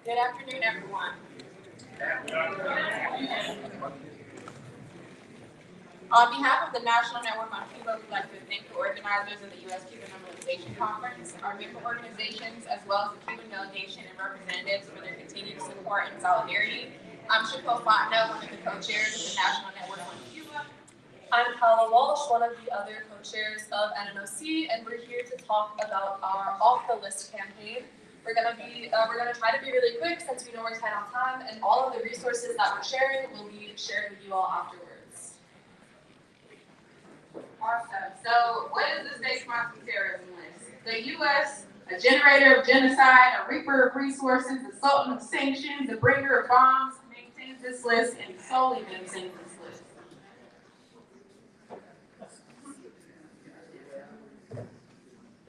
Good afternoon, everyone. On behalf of the National Network on Cuba, we'd like to thank the organizers of the U.S.-Cuban Normalization Conference, our member organizations, as well as the Cuban delegation and representatives for their continued support and solidarity. I'm Shiko Fontenot, one of the co-chairs of the National Network on Cuba. I'm Paula Walsh, one of the other co-chairs of NNOC, and we're here to talk about our Off the List campaign. We're gonna try to be really quick since we know we're tight on time, and all of the resources that we're sharing will be shared with you all afterwards. Awesome. So, what is the state-sponsored terrorism list? The U.S., a generator of genocide, a reaper of resources, a sultan of sanctions, a bringer of bombs, maintains this list and solely maintains this list.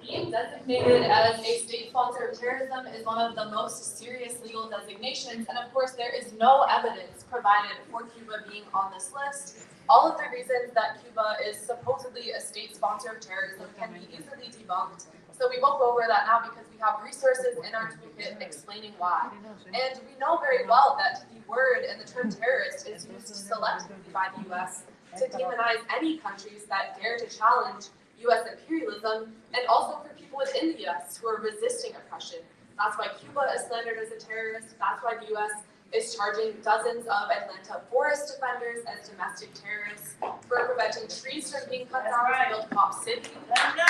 Being designated as a state sponsor of terrorism is one of the most serious legal designations, and of course there is no evidence provided for Cuba being on this list. All of the reasons that Cuba is supposedly a state sponsor of terrorism can be easily debunked. So we won't go over that now because we have resources in our toolkit explaining why. And we know very well that the word and the term terrorist is used selectively by the US to demonize any countries that dare to challenge US imperialism, and also for people within the US who are resisting oppression. That's why Cuba is slandered as a terrorist. That's why the US is charging dozens of Atlanta forest defenders as domestic terrorists for preventing trees from being cut down to build Pop City. And we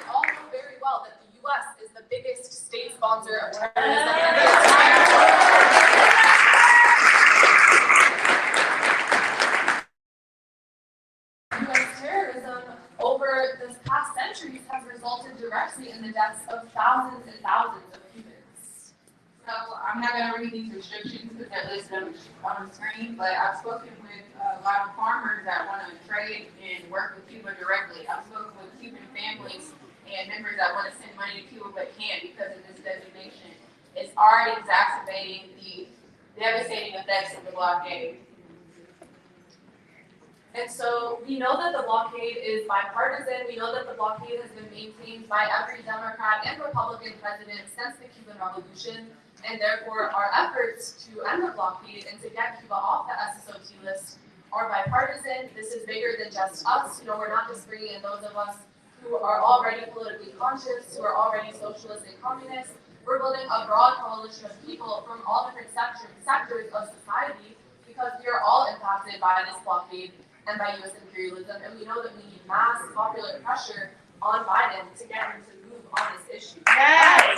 all know very well that the US is the biggest state sponsor of terrorism in the entire world. Over this past centuries has resulted directly in the deaths of thousands and thousands of Cubans. So I'm not going to read these restrictions because they're listed on the screen, but I've spoken with a lot of farmers that want to trade and work with Cuba directly. I've spoken with Cuban families and members that want to send money to Cuba but can't because of this designation. It's already exacerbating the devastating effects of the blockade. And so we know that the blockade is bipartisan. We know that the blockade has been maintained by every Democrat and Republican president since the Cuban Revolution, and therefore our efforts to end the blockade and to get Cuba off the SSOT list are bipartisan. This is bigger than just us. You know, we're not just bringing in those of us who are already politically conscious, who are already socialists and communists. We're building a broad coalition of people from all different sectors of society because we are all impacted by this blockade and by U.S. imperialism, and we know that we need mass popular pressure on Biden to get him to move on this issue. Yes!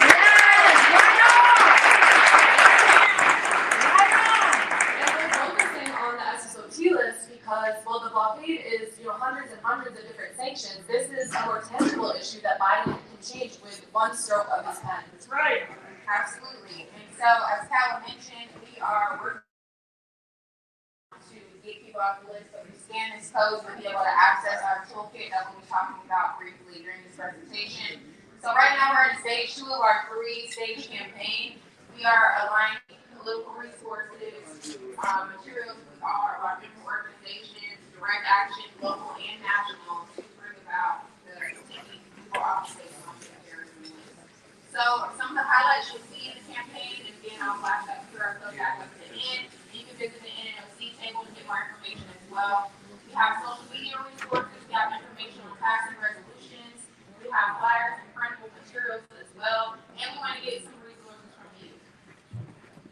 And we're focusing on the SSOT list because, well, the blockade is, hundreds and hundreds of different sanctions. This is a more tangible issue that Biden can change with one stroke of his pen. That's right. Absolutely. And so, as Calla mentioned, we are working to get people off the list, but we scan this code to be able to access our toolkit that we'll be talking about briefly during this presentation. So right now we're in stage 2 of our 3-stage campaign. We are aligning political resources, materials with all of our member organizations, direct action, local and national, to bring about the taking people off the state terrorism list. So some of the highlights you'll see in the campaign, and again I'll flash that QR code back up to the end. You can visit the NNOC table to get more information as well. We have social media resources, we have information on passing resolutions, we have flyers and printable materials as well, and we want to get some resources from you.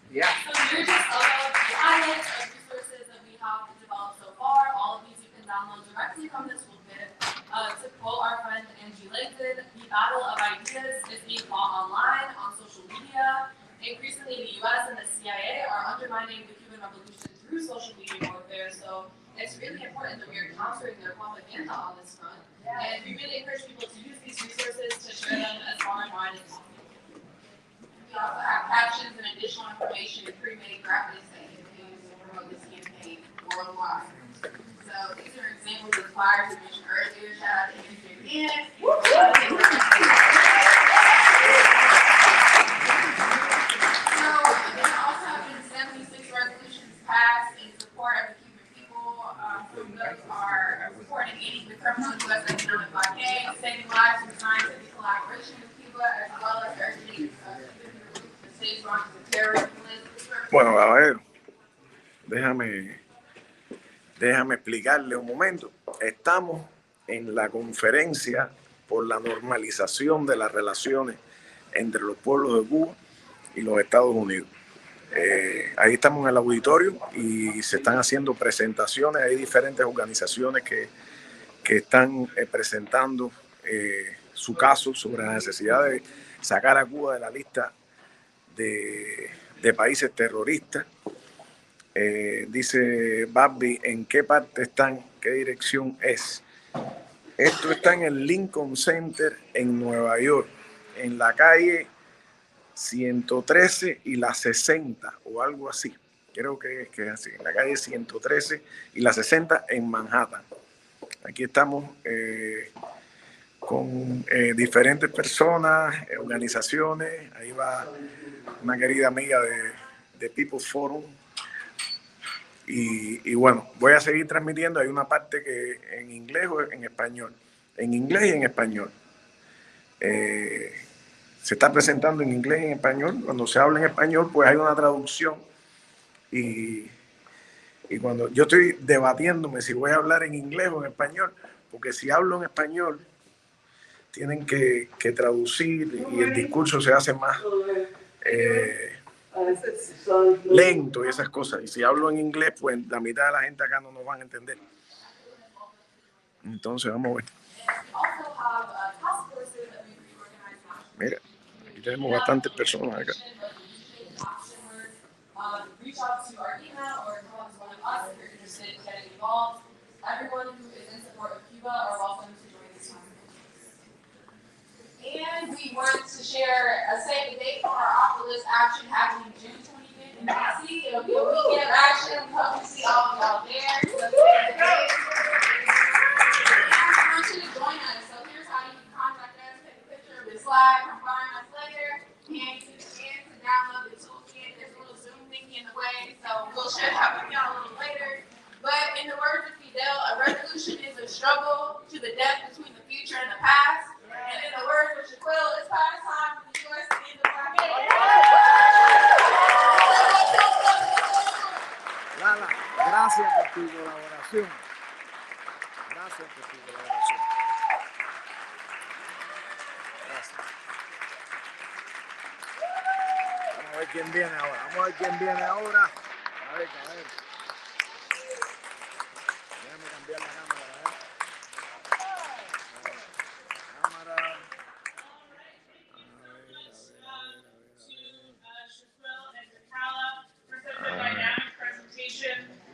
Yeah. So here's just some of the highlights of resources that we have developed so far. All of these you can download directly from this toolkit. To quote our friend Angie Langton, the battle of ideas is being fought online, on social media. Increasingly, the U.S. and the CIA are undermining the Cuban Revolution through social media warfare, so it's really important that we are countering their propaganda on this front. And we really encourage people to use these resources to share them as far and wide as possible. We also have captions and additional information and pre-made graphics that you can use to promote this campaign worldwide. So these are examples of flyers we mentioned earlier. Shout out to Andrew again. Some of those are supporting any criminal U.S. economic blockade, saving lives through scientific collaboration with Cuba, as well as urging the state's launches of terrorism list. Bueno, a ver, déjame explicarle un momento. Estamos en la conferencia por la normalización de las relaciones entre los pueblos de Cuba y los Estados Unidos. Ahí estamos en el auditorio y se están haciendo presentaciones. Hay diferentes organizaciones que están presentando su caso sobre la necesidad de sacar a Cuba de la lista de países terroristas. Dice Barbie, ¿en qué parte están? ¿Qué dirección es? Esto está en el Lincoln Center en Nueva York, en la calle 113 y la 60 o algo así. Creo que es así, en la calle 113 y la 60 en Manhattan. Aquí estamos con diferentes personas, organizaciones. Ahí va una querida amiga de People's Forum. Y bueno, voy a seguir transmitiendo. Hay una parte que en inglés o en español. En inglés y en español. Se está presentando en inglés y en español. Cuando se habla en español, pues hay una traducción. Y cuando yo estoy debatiéndome si voy a hablar en inglés o en español, porque si hablo en español, tienen que traducir y el discurso se hace más lento y esas cosas. Y si hablo en inglés, pues la mitad de la gente acá no nos van a entender. Entonces, vamos a ver. Mira, aquí tenemos bastantes personas acá. Reach out to our email or come up to one of us if you're interested in getting involved. Everyone who is in support of Cuba are welcome to join this conference. And we want to share a save the date for our off-the-list action happening June 25th in DC. It'll be a weekend of action. We hope to see all of y'all there. So save the date. I want you to join us. So here's how you can contact us. Take a picture of this slide. Come find us later. And you can download the toolkit. There's a little Zoom thingy in the way. So we'll share that with y'all a little later. But in the words of Fidel, a revolution is a struggle to the death between the future and the past. And in the words of Shaquille, it's past time for the U.S. to end the blockade. Lala, gracias por tu colaboración. Gracias por tu colaboración. Gracias. Vamos a ver quién viene ahora. A ver. Déjame cambiar la cámara.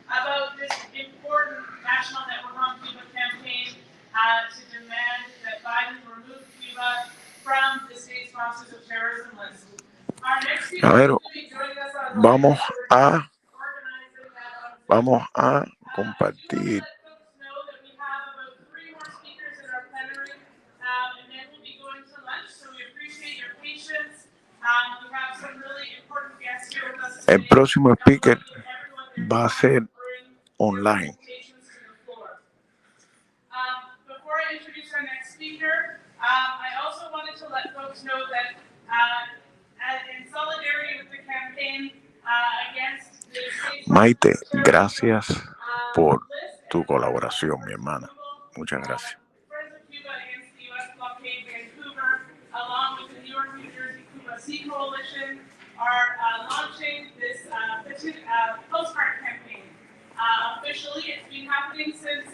About this important National Network on Cuba campaign to demand that Biden remove Cuba from the state sponsors of terrorism list. Our next speaker will be joining us on Vamos a compartir. El próximo speaker va a ser online. Before I introduce our next speaker, I also wanted to let folks know that in solidarity with the campaign against the Maite, gracias por tu colaboración, mi hermana. Muchas gracias. Friends of Cuba against the U.S. blockade Vancouver, along with the New York, New Jersey Cuba Sea Coalition, are launching this postcard campaign. Officially, it's been happening since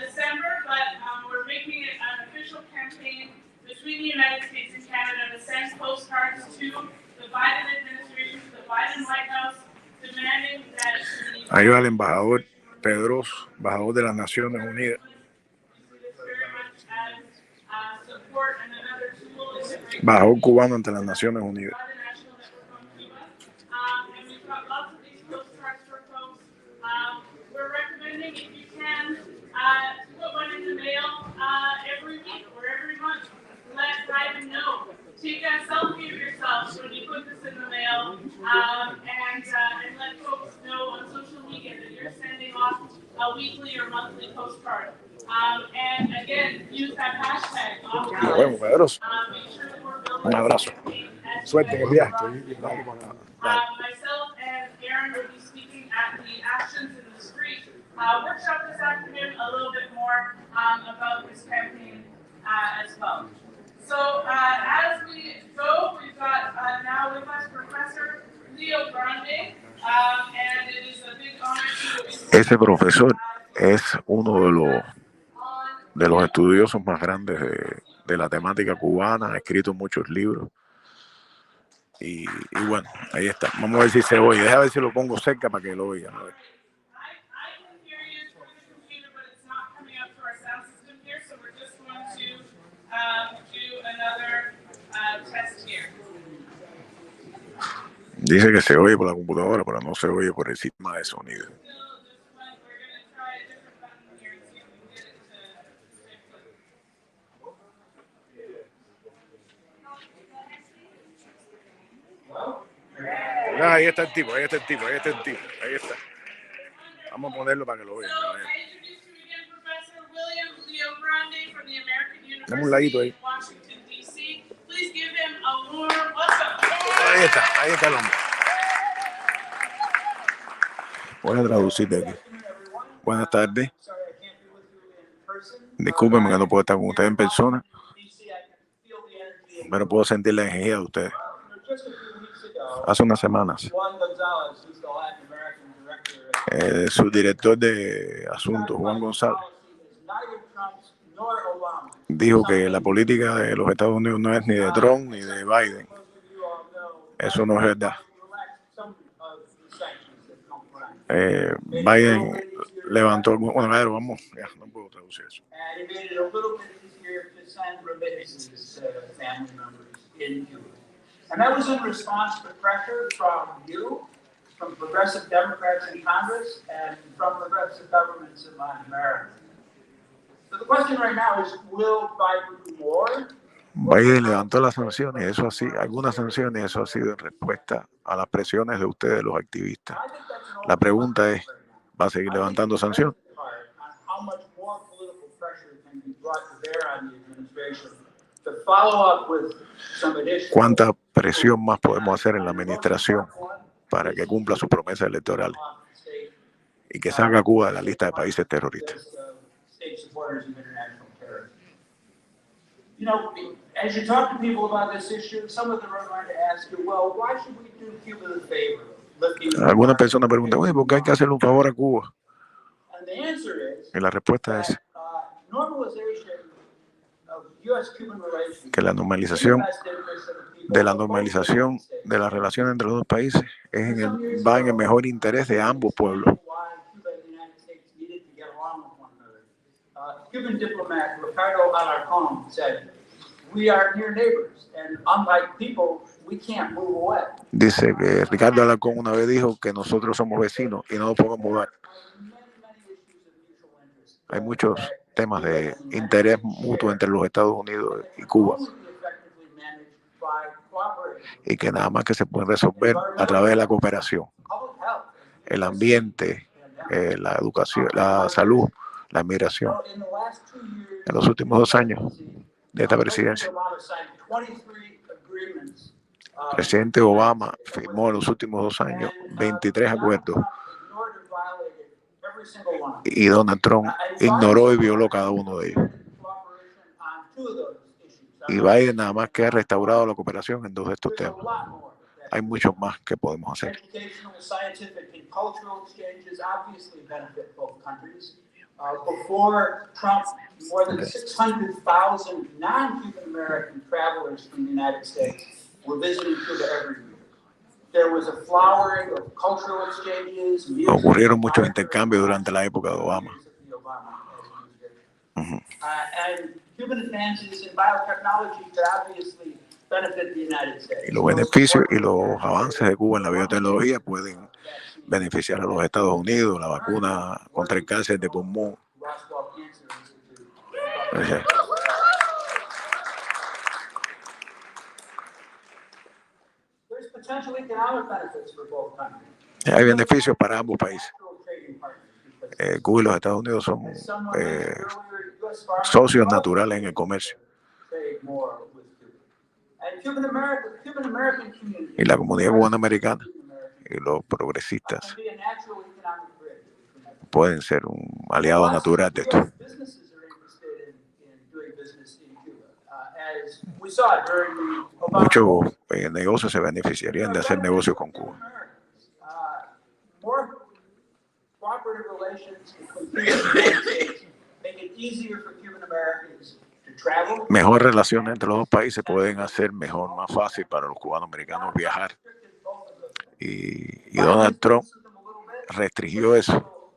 December, but we're making it an official campaign between the United States and Canada to send postcards to the Biden administration, to the Biden White House, demanding that ahí va el embajador Pedroso, embajador de las Naciones Unidas. Embajador cubano ante las Naciones Unidas. We're recommending, if you can, put one in the mail every week or every month. Let Biden know. Take a selfie of yourselves when you put this in the mail, and let folks know on social media that you're sending off a weekly or monthly postcard. And again, use that hashtag. Nos vemos, Pedroso. Make sure that we're building Un abrazo. this campaign as Suerte en el you viaje. guys Dale. myself and Aaron will be speaking at the Actions in the Street workshop this afternoon a little bit more about this campaign as well. So as we go, we've got now with us Professor Leo Grande, and it is a big honor to... Ese profesor es uno de los estudiosos más grandes de la temática cubana, ha escrito muchos libros. Y bueno, ahí está. Vamos a ver si se oye. Deja ver si lo pongo cerca para que lo oigan. A ver. Dice que se oye por la computadora, pero no se oye por el sistema de sonido. Ahí está el tipo. Ahí está. Vamos a ponerlo para que lo vean. Dame un ladito ahí. Ahí está el hombre. Voy a traducir de aquí. Buenas tardes. Discúlpenme que no puedo estar con ustedes en persona, pero puedo sentir la energía de ustedes. Hace unas semanas, su director de asuntos, Juan González, dijo que la política de los Estados Unidos no es ni de Trump ni de Biden. Eso no es verdad. Biden levantó... Bueno, a ver, vamos. Ya, no puedo traducir eso. And that was in response to pressure from you, from progressive Democrats in Congress, and from progressive governments in Latin America. So the question right now is, will Biden do more? Biden levantó las sanciones, eso así, algunas sanciones, eso ha sido en respuesta a las presiones de ustedes, los activistas. La pregunta es, ¿va a seguir levantando sanciones? ¿Cuánta presión más podemos hacer en la administración para que cumpla sus promesas electorales y que salga Cuba de la lista de países terroristas? You know, as you talk to people about this issue, some of them are going to ask you, well, why should we do Cuba the favor? Algunas personas preguntan, oye, ¿por qué hay que hacerle un favor a Cuba? And the answer is Y la respuesta es que la normalización de las relaciones entre los dos países va en el mejor interés de ambos pueblos. Cuban diplomat Ricardo Alarcón said, "We are near neighbors, and unlike people, we can't move away." Dice que Ricardo Alarcón una vez dijo que nosotros somos vecinos y no nos podemos mudar. Hay muchos temas de interés mutuo entre los Estados Unidos y Cuba y que nada más que se pueden resolver a través de la cooperación. El ambiente, la educación, la salud, la migración. En los últimos 2 años de esta presidencia, el presidente Obama firmó en los últimos 2 años 23 acuerdos y Donald Trump ignoró y violó cada uno de ellos. Y Biden nada más que ha restaurado la cooperación en 2 de estos temas. Hay muchos más que podemos hacer. Before Trump, more than 600,000 non-Cuban American travelers from the United States were visiting Cuba every year. There was a flowering of cultural exchanges. Ocurrieron muchos intercambios durante la época de Obama. And Cuban advances in biotechnology could obviously benefit the United States. Y los beneficios y los avances de Cuba en la biotecnología pueden beneficiar a los Estados Unidos, la vacuna contra el cáncer de pulmón. Hay beneficios para ambos países. Cuba y los Estados Unidos son socios naturales en el comercio. Y la comunidad cubanoamericana y los progresistas pueden ser un aliado natural de esto. Muchos negocios se beneficiarían de hacer negocios con Cuba. Mejor relaciones entre los dos países pueden hacer mejor, más fácil para los cubanos americanos viajar. Y Donald Trump restringió eso.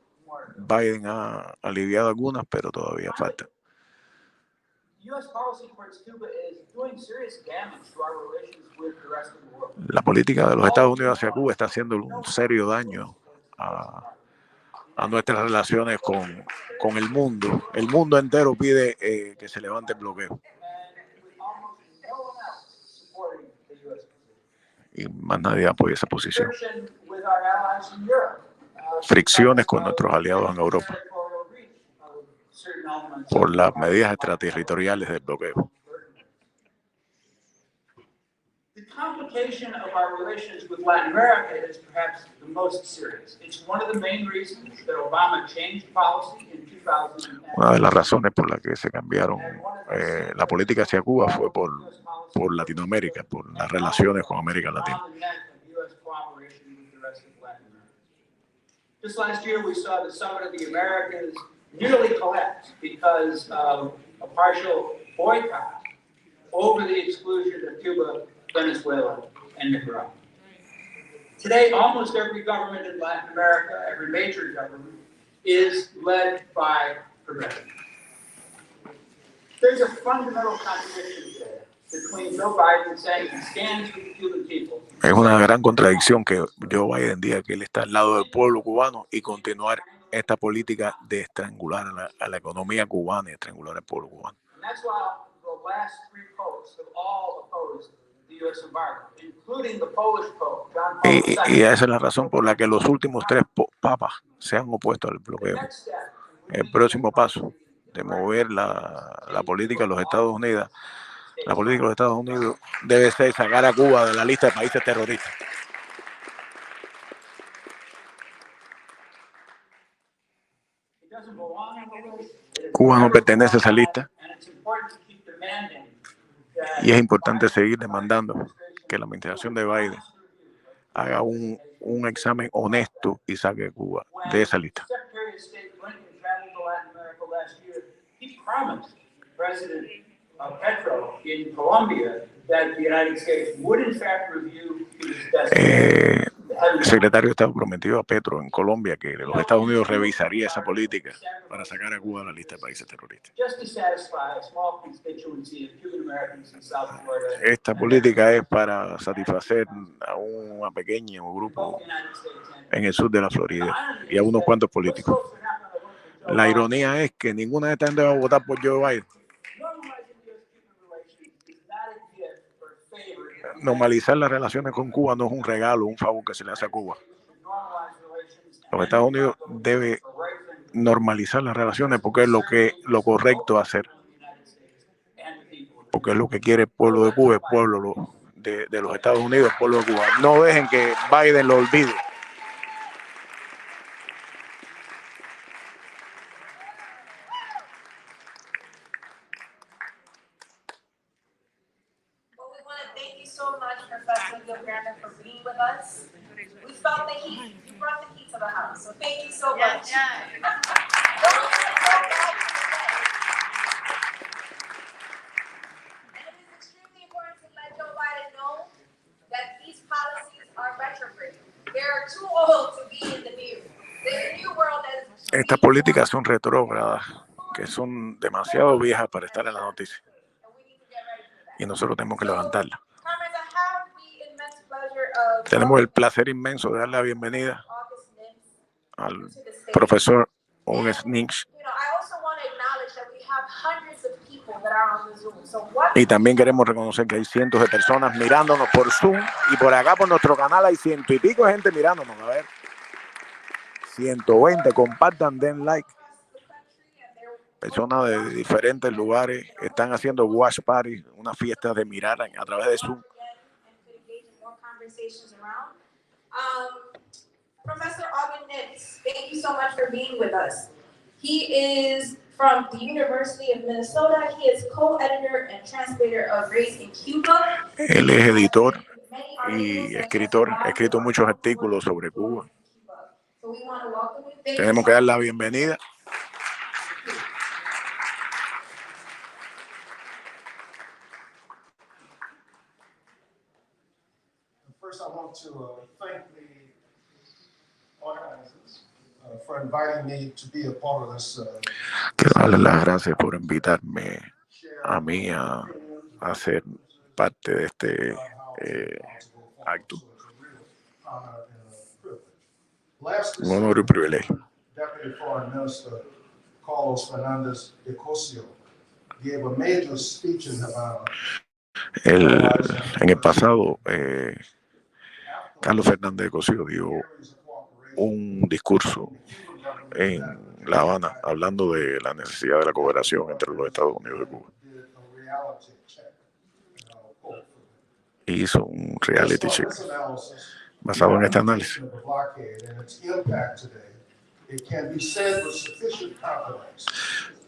Biden ha aliviado algunas, pero todavía falta. La política de los Estados Unidos hacia Cuba está haciendo un serio daño a nuestras relaciones con el mundo. El mundo entero pide que se levante el bloqueo. Y más nadie apoya esa posición. Fricciones con nuestros aliados en Europa por las medidas extraterritoriales del bloqueo. The complication of our relations with Latin America is perhaps the most serious. It's one of the main reasons that Obama changed policy in 2000. Una de las razones por las que se cambiaron la política hacia Cuba fue por Latinoamérica, por las relaciones con América Latina. Just last year, we saw the Summit of the Americas nearly collapse because of a partial boycott over the exclusion of Cuba, Venezuela, and Nicaragua. Today, almost every government in Latin America, every major government, is led by progressives. There's a fundamental contradiction there between Joe Biden saying he stands with the Cuban people. Es una gran contradicción que Joe Biden diga que él está al lado del pueblo cubano y continuar esta política de estrangular a la economía cubana y estrangular al pueblo cubano. And that's why the last three popes have all opposed the U.S. embargo, including the Polish Pope, John Paul II. Y esa es la razón por la que los últimos tres papas se han opuesto al bloqueo. El próximo paso de mover la política de los Estados Unidos, la política de los Estados Unidos debe ser sacar a Cuba de la lista de países terroristas. Cuba no pertenece a esa lista y es importante seguir demandando que la administración de Biden haga un examen honesto y saque a Cuba de esa lista. El secretario de Estado prometió a Petro en Colombia que los Estados Unidos revisaría esa política para sacar a Cuba de la lista de países terroristas. Esta política es para satisfacer a un pequeño grupo en el sur de la Florida y a unos cuantos políticos. La ironía es que ninguna de estas gente va a votar por Joe Biden. Normalizar las relaciones con Cuba no es un regalo, un favor que se le hace a Cuba. Los Estados Unidos deben normalizar las relaciones porque es lo correcto hacer. Porque es lo que quiere el pueblo de Cuba, el pueblo de los Estados Unidos, el pueblo de Cuba. No dejen que Biden lo olvide. For being with us. We felt the heat. You brought the heat to the house. So thank you so much. And it is extremely important to let Joe Biden know that these policies are retrograde. They are too old to be in the new. The new world that is. Estas políticas son retrógradas, que son demasiado viejas para estar en la noticia. Y nosotros tenemos que levantarlas. Tenemos el placer inmenso de darle la bienvenida al profesor August Nix. Y también queremos reconocer que hay cientos de personas mirándonos por Zoom y por acá por nuestro canal hay ciento y pico de gente mirándonos. A ver, 120, compartan, den like. personas de diferentes lugares están haciendo watch party, una fiesta de mirar a través de Zoom. Professor Aubin Nitz, thank you so much for being with us. He is from the University of Minnesota. He is co-editor and translator of Race in Cuba. Él es editor y escritor, ha escrito muchos artículos sobre Cuba. Tenemos que dar la bienvenida. First, I want to thank the organizers for inviting me to be a part of this. Quiero darles las gracias por invitarme a mí a ser parte de este acto. Un honor y privilegio. Deputy Foreign Minister Carlos Fernández de Cosio gave a major speech in Havana. En el pasado, Carlos Fernández de Cosío dio un discurso en La Habana hablando de la necesidad de la cooperación entre los Estados Unidos y Cuba. Hizo un reality check basado en este análisis. It can be said with sufficient confidence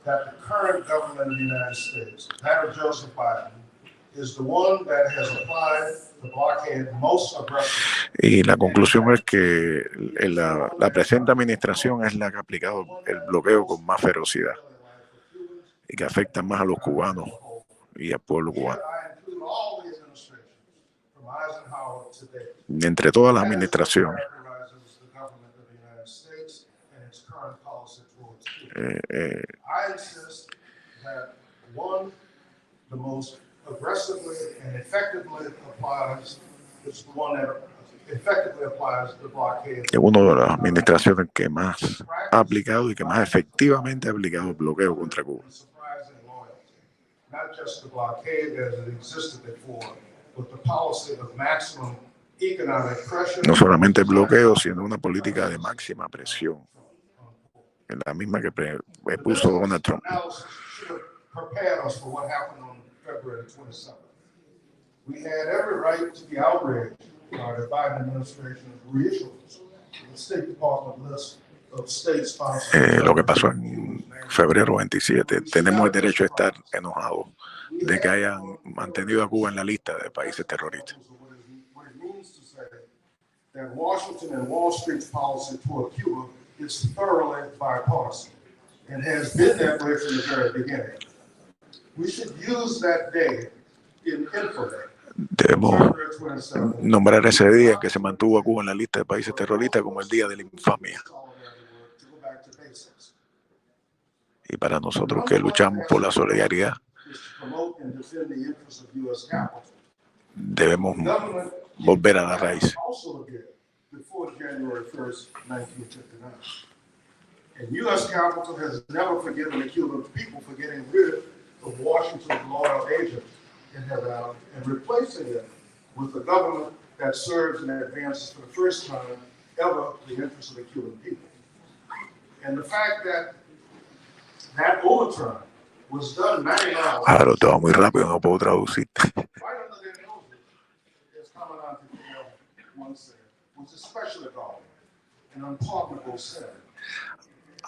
that the current government of the United States, that of Joseph Biden, is the one that has applied the blockade most aggressively. Y la conclusión es que la presente administración es la que ha aplicado el bloqueo con más ferocidad y que afecta más a los cubanos y al pueblo cubano. Entre todas las administraciones, I insist that one, the most aggressively and effectively applies, is the one that effectively applies the blockade. Es una de las administraciones que más ha aplicado y que más efectivamente ha aplicado el bloqueo contra Cuba. Not just the blockade as it existed before, but the policy of maximum economic pressure. No solamente el bloqueo, sino una política de máxima presión, la misma que puso Donald Trump. Prepared us for what happened on February 27th. We had every right to be outraged by the Biden administration's reissuance of the State Department list of state sponsors. Lo que pasó en febrero 27, tenemos el derecho a estar enojados de que hayan mantenido a Cuba en la lista de países terroristas. That Washington and Wall Street's policy toward Cuba is thoroughly bipartisan and has been that way from the very beginning. We should use that day in infamy. Debemos nombrar ese día en que se mantuvo a Cuba en la lista de países terroristas como el día de la infamia. Y para nosotros que luchamos por la solidaridad, debemos volver a la raíz. And U.S. Capitol has never forgiven the Cuban people for getting rid of Washington's loyal agents in Havana and replacing it with a government that serves and advances for the first time ever the interests of the Cuban people. And the fact that that overturn was done 99 hours. Claro, todo muy rápido, no puedo traducir. Right under their noses, as Commandant once said, was especially galling and unpardonable sin.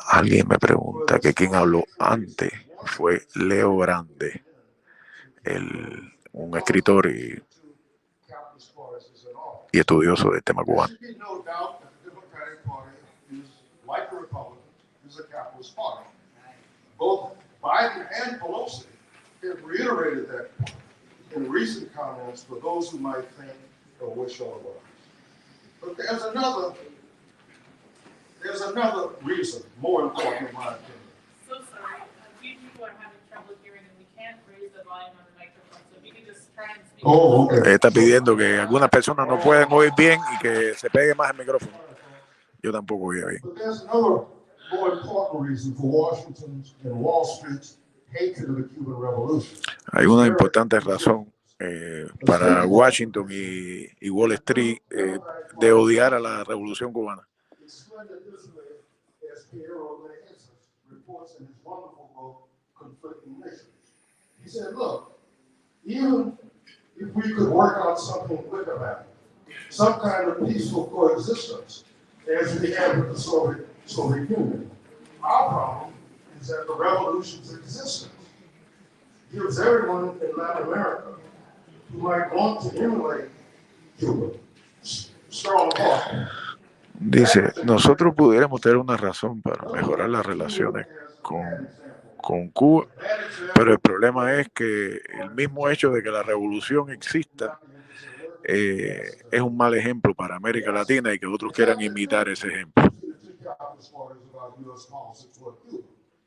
Alguien me pregunta que quién habló antes fue Leo Grande, un escritor y estudioso del tema cubano. Both Biden and Pelosi have reiterated that in recent comments for those who might think or wish otherwise. But there's another reason, more important in my opinion. So sorry, a few people are having trouble hearing and we can't raise the volume on the microphone, so if you could just try and speak. Oh, okay. Está pidiendo que algunas personas no pueden oír bien y que se pegue más el micrófono. Yo tampoco oía bien. But there's another more important reason for Washington's and Wall Street's hatred of the Cuban Revolution. Hay una importante razón para Washington y Wall Street de odiar a la Revolución Cubana. It's splendid this way, as Piero Lehensis reports in his wonderful book, conflicting missions. He said, look, even if we could work out something with America, some kind of peaceful coexistence, as we have with the Soviet Union, our problem is that the revolution's existence gives everyone in Latin America who might want to emulate Cuba strong heart. Dice, nosotros pudiéramos tener una razón para mejorar las relaciones con Cuba, pero el problema es que el mismo hecho de que la revolución exista es un mal ejemplo para América Latina y que otros quieran imitar ese ejemplo.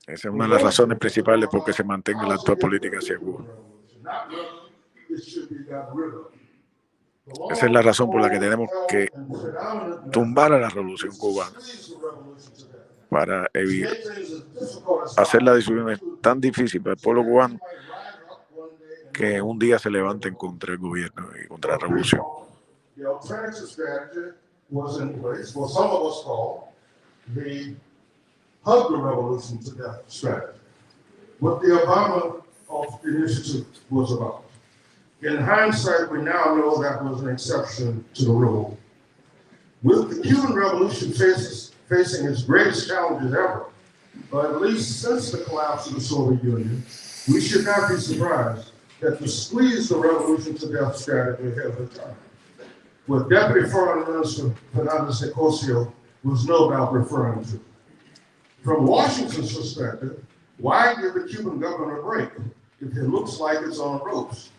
Esa es una de las razones principales por qué se mantenga la actual política hacia Cuba. Esa es la razón por la que tenemos que tumbar a la revolución cubana para hacer la disolución tan difícil para el pueblo cubano que un día se levanten contra el gobierno y contra la revolución. The alternative strategy was in place, what some of us call the hug the revolution to death strategy. What the Obama initiative was about. In hindsight, we now know that was an exception to the rule. With the Cuban Revolution facing its greatest challenges ever, but at least since the collapse of the Soviet Union, we should not be surprised that the squeeze the revolution to death strategy has returned. What Deputy Foreign Minister Fernandez de Cosio was no doubt referring to. From Washington's perspective, why give the Cuban government a break if it looks like it's on ropes?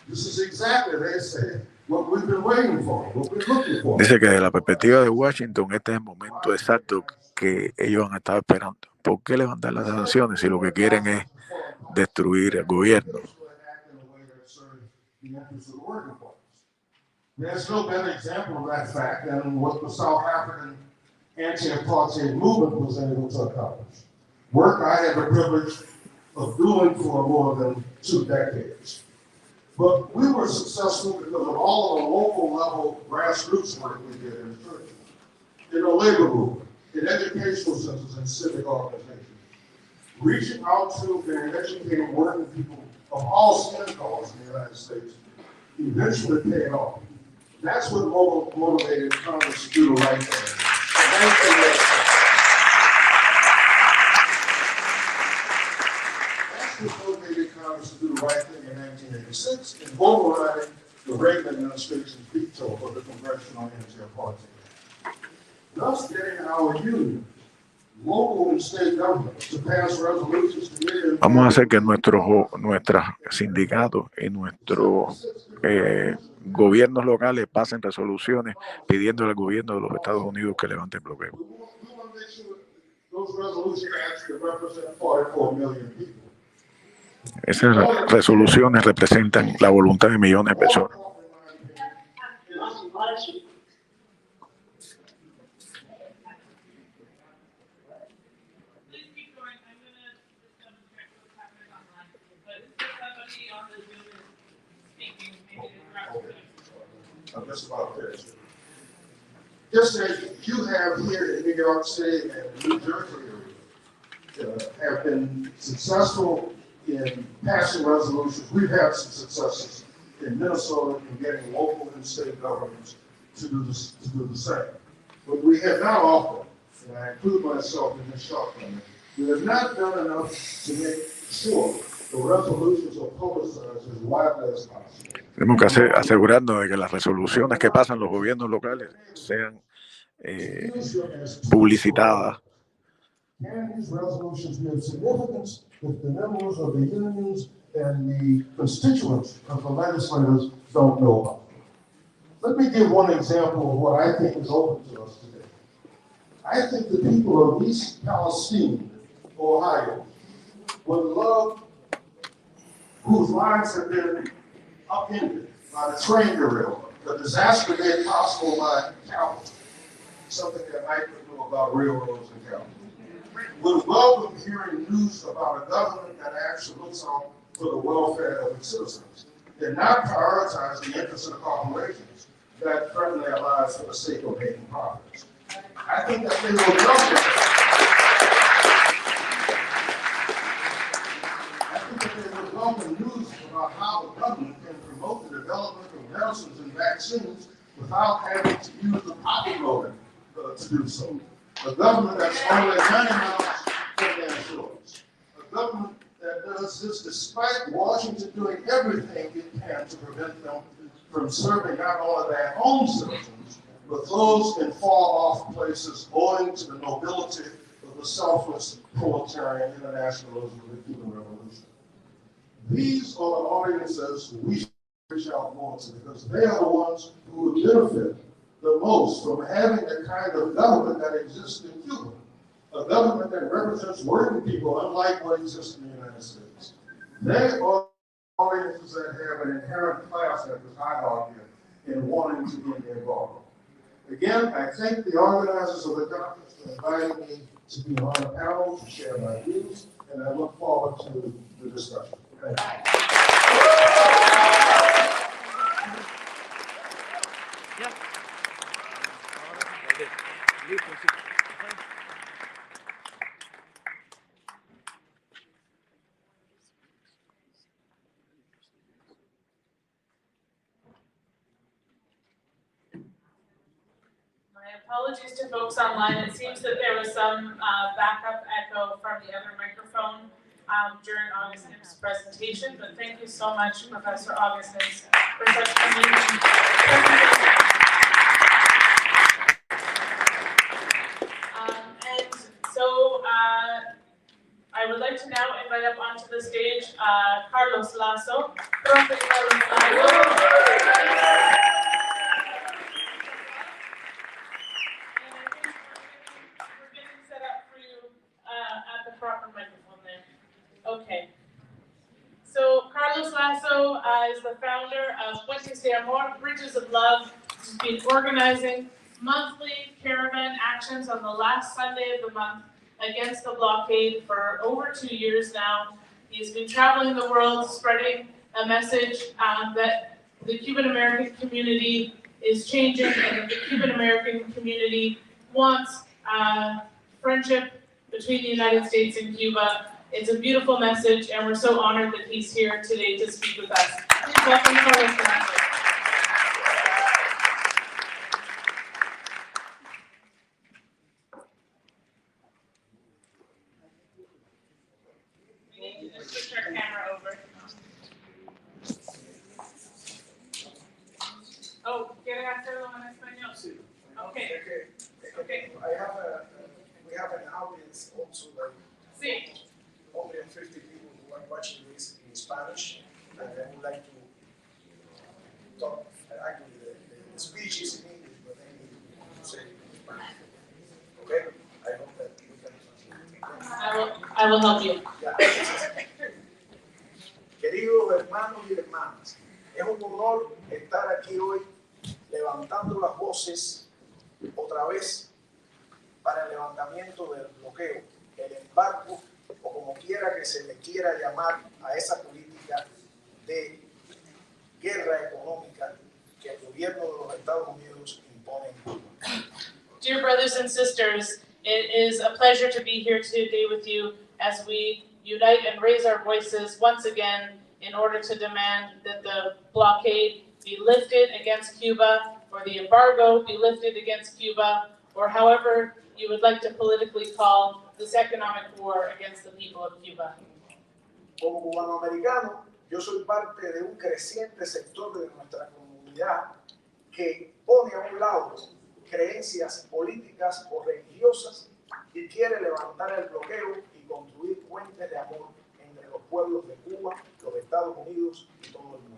This is exactly, they say, what we've been waiting for, what we're looking for. Dice que de la perspectiva de Washington, este es el momento exacto que ellos han estado esperando. ¿Por qué levantar las sanciones si lo que quieren es destruir el gobierno? There's no better example of that fact than what the South African anti-apartheid movement was able to accomplish. Work I had the privilege of doing for more than 2 decades. But we were successful because of all of the local level grassroots work we did in the church, in the labor movement, in educational centers and civic organizations, reaching out to and educating working people of all skin colors in the United States, eventually paid off. That's what motivated Congress to do the right thing. That's what motivated Congress to do the right thing in 1986 in overriding the Reagan administration's veto of the Congressional Anti-Apartheid. Thus getting our union, local and state governments to pass resolutions to Vamos a hacer que nuestros sindicatos y nuestros gobiernos locales pasen resoluciones pidiendo al gobierno de los Estados Unidos que levante el bloqueo. Esas resoluciones representan la voluntad de millones de personas. Just about this. Just as you have here in New York City and New Jersey area, have been successful in passing resolutions. We've had some successes in Minnesota in getting local and state governments to do the same. But we have not often, and I include myself in this shortcoming, we have not done enough to make sure the resolutions are publicized as widely as possible. Tenemos que asegurarnos de que las resoluciones que pasan los gobiernos locales sean publicitadas. Can these resolutions be of significance if the members of the unions and the constituents of the legislators don't know about them? Let me give one example of what I think is open to us today. I think the people of East Palestine, Ohio, would love, whose lives have been upended by the train derailment, the disaster made possible by capital, something that I could know about railroads and capital. Would welcome hearing news about a government that actually looks out for the welfare of its citizens and not prioritize the interests of the corporations that threaten their lives for the sake of making profits. I think that they will welcome about how the government can promote the development of medicines and vaccines without having to use the pocketbook to do so. A government that's only 90 miles from their shores. A government that does this despite Washington doing everything it can to prevent them from serving not only their own citizens, but those in far-off places owing to the nobility of the selfless proletarian internationalism of the Cuban Revolution. These are the audiences we should reach out more to because they are the ones who would benefit the most from having the kind of government that exists in Cuba. A government that represents working people unlike what exists in the United States. They are audiences that have an inherent class interest, I argue, in wanting to be involved. Again, I thank the organizers of the conference for inviting me to be on the panel to share my views, and I look forward to the discussion. Thank you. My apologies to folks online. It seems that there was some backup echo from the other microphone during Augustine's presentation, but thank you so much, Professor Augustine, for such amazing presentation. And so I would like to now invite up onto the stage Carlos Lasso, Profe Carlos Lasso. Proper microphone there. Okay. So Carlos Lasso is the founder of Puentes, Amor, Bridges of Love. He's been organizing monthly caravan actions on the last Sunday of the month against the blockade for over 2 years now. He's been traveling the world spreading a message that the Cuban American community is changing and that the Cuban American community wants friendship between the United States and Cuba. It's a beautiful message, and we're so honored that he's here today to speak with us. Please welcome Carlos Lasso. We need to just switch our camera over. Oh, ¿quieres hacerlo en español? Sí. Okay. Okay. We have an audience also, like Sí. more than 50 people who are watching this in Spanish, and I would like to talk. Actually, the speech is in English, but I need to say it in Spanish. Okay? I hope that we can. I will help you. Ya. Queridos hermanos y hermanas, es un honor estar aquí hoy levantando las voces otra vez para el levantamiento del bloqueo, el embargo o como quiera que se le quiera llamar a esa política de guerra económica que el gobierno de los Estados Unidos impone en Cuba. Dear brothers and sisters, it is a pleasure to be here today with you as we unite and raise our voices once again in order to demand that the blockade be lifted against Cuba, or the embargo be lifted against Cuba, or however you would like to politically call this economic war against the people of Cuba. Como cubanoamericano, yo soy parte de un creciente sector de nuestra comunidad que pone a un lado creencias políticas o religiosas y quiere levantar el bloqueo y construir puentes de amor entre los pueblos de Cuba, los Estados Unidos y todo el mundo.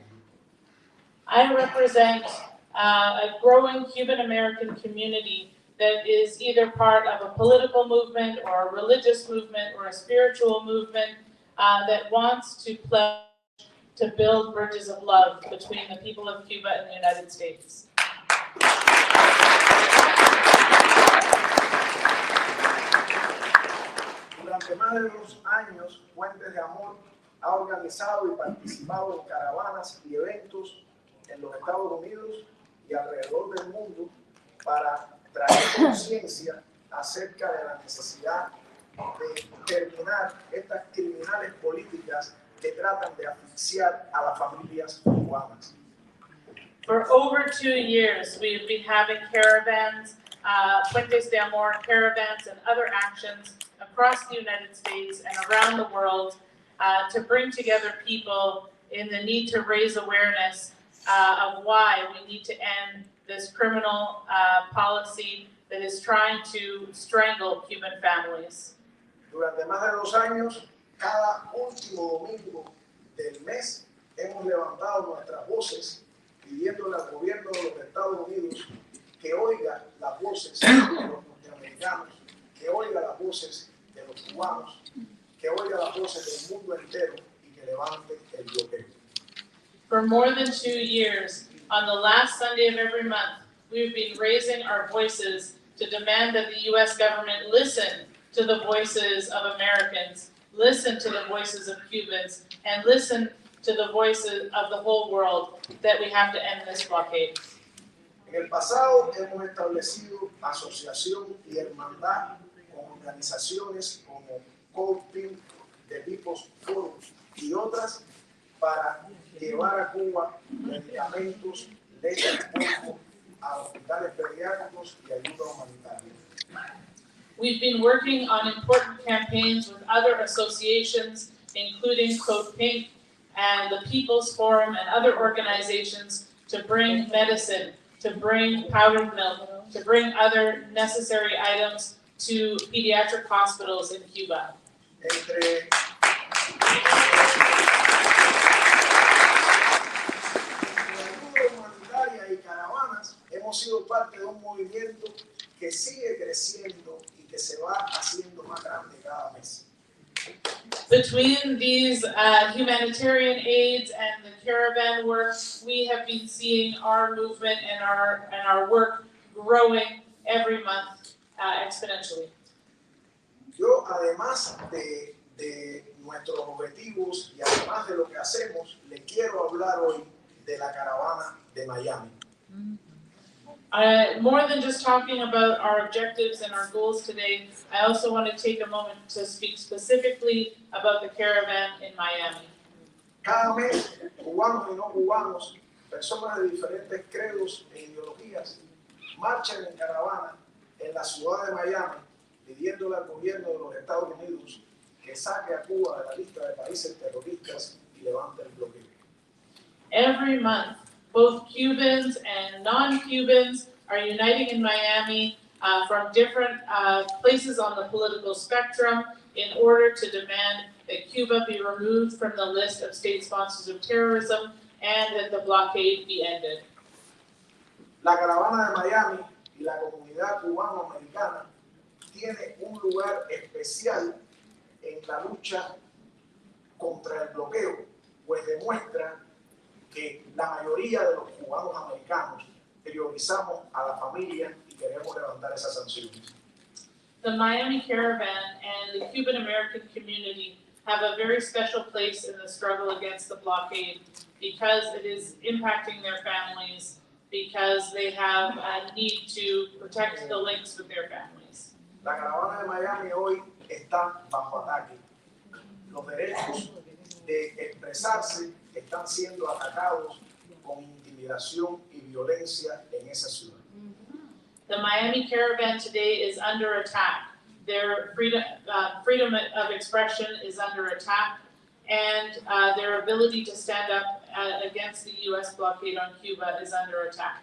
I represent a growing Cuban American community that is either part of a political movement or a religious movement or a spiritual movement that wants to pledge to build bridges of love between the people of Cuba and the United States. Durante más de 2 años, Puentes de Amor ha organizado y participado en caravanas y eventos en los Estados Unidos y alrededor del mundo para traer conciencia acerca de la necesidad de terminar estas criminales políticas que tratan de asfixiar a las familias cubanas. For over 2 years, we've been having caravans, Puentes de Amor caravans and other actions across the United States and around the world to bring together people in the need to raise awareness of why we need to end this criminal policy that is trying to strangle Cuban families. Durante más de 2 años, cada último domingo del mes, hemos levantado nuestras voces pidiéndole al gobierno de los Estados Unidos que oiga las voces de los norteamericanos, que oiga las voces de los cubanos, que oiga las voces del mundo entero y que levante el bloqueo. For more than 2 years, on the last Sunday of every month, we've been raising our voices to demand that the U.S. government listen to the voices of Americans, listen to the voices of Cubans, and listen to the voices of the whole world that we have to end this blockade. En el pasado hemos establecido asociación y hermandad con organizaciones como Conferencia, de People's Forum y otras para llevar a Cuba medicamentos, leche de cuerpo, a hospitales pediátricos y ayuda humanitaria. We've been working on important campaigns with other associations, including Code Pink and the People's Forum and other organizations to bring medicine, to bring powdered milk, to bring other necessary items to pediatric hospitals in Cuba. Entre ayuda humanitaria y caravanas, hemos sido parte de un movimiento que sigue creciendo y que se va haciendo más grande cada mes. Between these humanitarian aids and the caravan work, we have been seeing our movement and our work growing every month exponentially. Yo, además de nuestros objetivos y además de lo que hacemos, le quiero hablar hoy de la caravana de Miami. More than just talking about our objectives and our goals today, I also want to take a moment to speak specifically about the caravan in Miami. Cada mes, cubanos y no cubanos, personas de diferentes credos e ideologías, marchan en caravana en la ciudad de Miami, pidiéndole al gobierno de los Estados Unidos que saque a Cuba de la lista de países terroristas y levante el bloqueo. Every month, both Cubans and non-Cubans are uniting in Miami from different places on the political spectrum in order to demand that Cuba be removed from the list of state sponsors of terrorism and that the blockade be ended. La caravana de Miami y la comunidad cubano-americana tiene un lugar especial en la lucha contra el bloqueo, pues demuestra que la mayoría de los cubanos americanos priorizamos a la familia y queremos levantar esas sanciones. The Miami Caravan and the Cuban American community have a very special place in the struggle against the blockade because it is impacting their families, because they have a need to protect the links with their families. La caravana de Miami hoy está bajo ataque. Los derechos de expresarse están siendo atacados con intimidación y violencia en esa ciudad. The Miami Caravan today is under attack. Their freedom of expression is under attack, and their ability to stand up against the U.S. blockade on Cuba is under attack.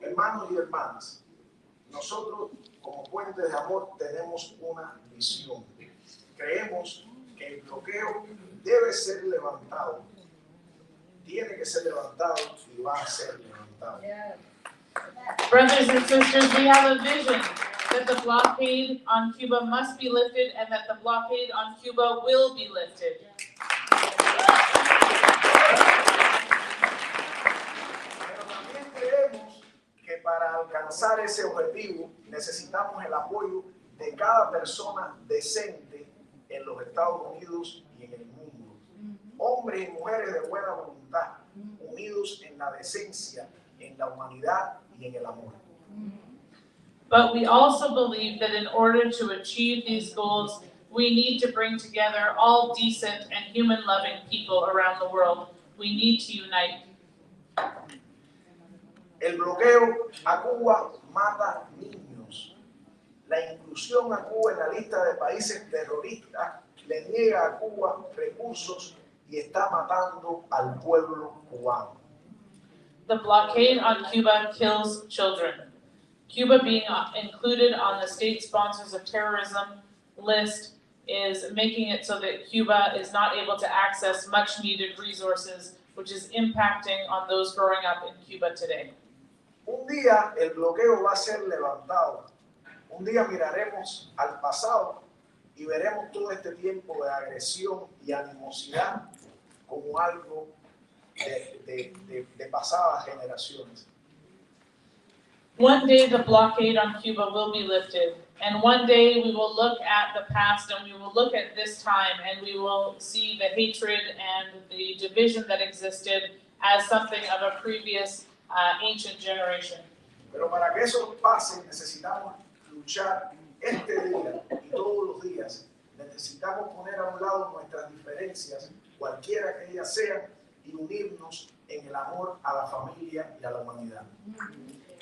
Hermanos y hermanas, nosotros como Puentes de Amor tenemos una visión. Creemos que el bloqueo debe ser levantado, tiene que ser levantado y va a ser levantado. Brothers and sisters, we have a vision that the blockade on Cuba must be lifted and that the blockade on Cuba will be lifted. Pero también creemos que para alcanzar ese objetivo necesitamos el apoyo de cada persona decente en los Estados Unidos y en el mundo. Hombres y mujeres de buena voluntad, unidos en la decencia, en la humanidad y en el amor. But we also believe that in order to achieve these goals, We need to bring together all decent and human-loving people around the world. We need to unite. El bloqueo a Cuba mata niños. La inclusión a Cuba en la lista de países terroristas le niega a Cuba recursos y está matando al pueblo cubano. The blockade on Cuba kills children. Cuba being included on the state sponsors of terrorism list is making it so that Cuba is not able to access much needed resources, which is impacting on those growing up in Cuba today. Un día el bloqueo va a ser levantado. Un día miraremos al pasado y veremos todo este tiempo de agresión y animosidad como algo de pasadas generaciones. One day the blockade on Cuba will be lifted, and one day we will look at the past and we will look at this time and we will see the hatred and the division that existed as something of a previous ancient generation. Pero para que eso pase necesitamos luchar este día y todos los días. Necesitamos poner a un lado nuestras diferencias, cualquiera que ellas sean, y unirnos en el amor a la familia y a la humanidad.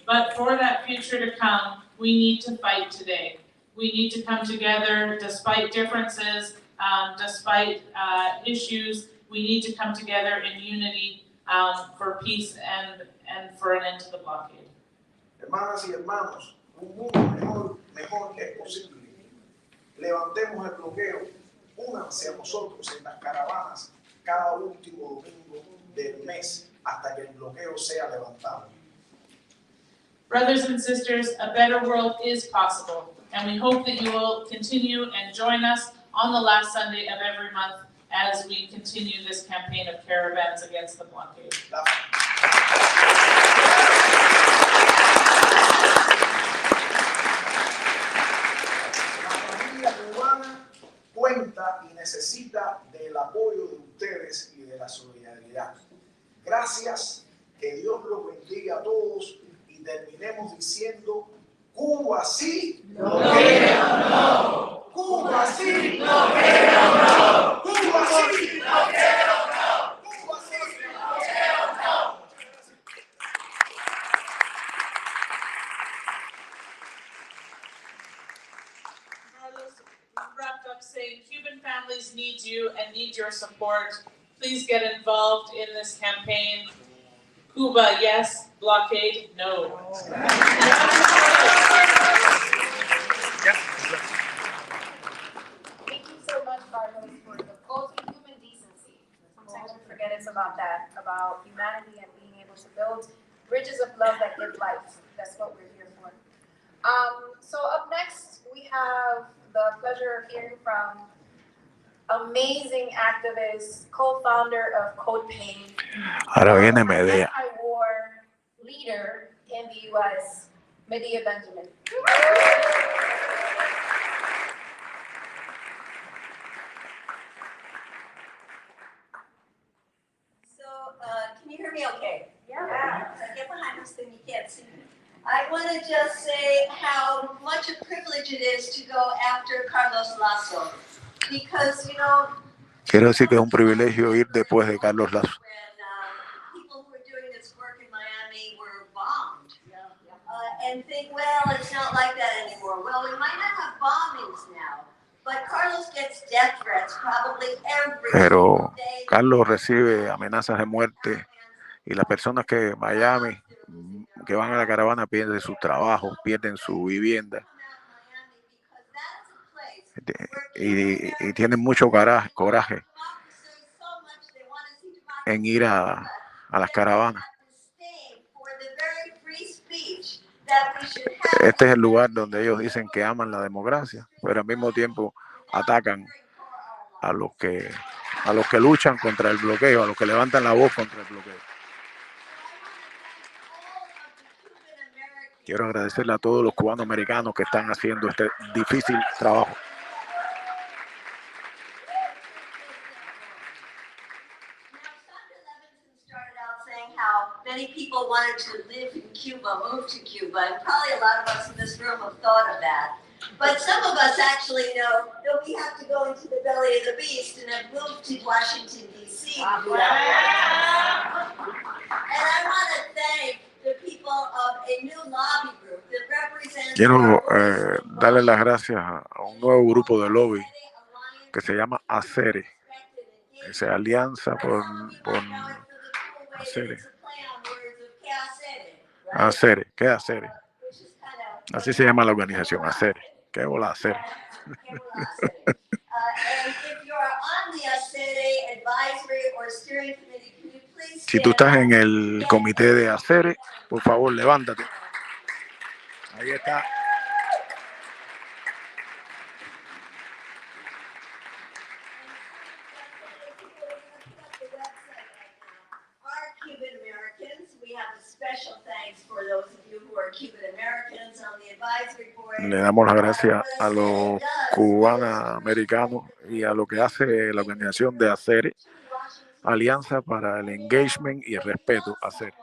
But for that future to come, we need to fight today. We need to come together despite differences, despite issues. We need to come together in unity for peace and for an end to the blockade. Hermanas y hermanos, un mundo mejor es posible. Levantemos el bloqueo, únanse a nosotros en las caravanas cada último domingo del mes hasta que el bloqueo sea levantado. Brothers and sisters, a better world is possible, and we hope that you will continue and join us on the last Sunday of every month as we continue this campaign of caravans against the blockade. La familia cubana cuenta y necesita del apoyo de ustedes y de la solidaridad. Gracias, que Dios los bendiga a todos y terminemos diciendo: Cuba sí, bloqueo no. Cuba sí, bloqueo no. Cuba sí, bloqueo no. Cuba sí, bloqueo no. Carlos wrapped up saying, Cuban families need you and need your support. Please get involved in this campaign. Cuba, yes. Blockade, no. Thank you so much, Carlos, for the culture of human decency. Sometimes we forget it's about that, about humanity and being able to build bridges of love that give life. That's what we're here for. So up next, we have the pleasure of hearing from amazing activist, co-founder of Code Pay, Ahora viene Medea. anti-war leader in the U.S., Medea Benjamin. So, can you hear me okay? Yeah. I get behind this thing, you can't see me. I want to just say how much a privilege it is to go after Carlos Lazo. Because, you know, Quiero decir que es un privilegio ir después de Carlos Lazo. when people who were doing this work in Miami were bombed. And think, well, it's not like that anymore. Well, we might not have bombings now, but Carlos gets death threats probably every Pero day. Carlos recibe amenazas de muerte y las personas que Miami, que van a la caravana, pierden su trabajo, pierden su vivienda y tienen mucho coraje en ir a las caravanas. Este es el lugar donde ellos dicen que aman la democracia, pero al mismo tiempo atacan a los que luchan contra el bloqueo, a los que levantan la voz contra el bloqueo. Quiero agradecerle a todos los cubanos americanos que están haciendo este difícil trabajo. Many people wanted to live in Cuba, move to Cuba, and probably a lot of us in this room have thought of that. But some of us actually know that we have to go into the belly of the beast and have moved to Washington, D.C. And I want to thank the people of a new lobby group that represents... Quiero darle las gracias a un nuevo grupo de lobby que se llama ACERE. Esa alianza por ACERE. ACERE, ¿qué es ACERE? Así se llama la organización, ACERE. ¿Qué bola ACERE? Si tú estás en el comité de ACERE, por favor, levántate. Ahí está. Le damos las gracias a los cubanoamericanos y a lo que hace la organización de ACERE, Alianza para el Engagement y el Respeto, ACERE.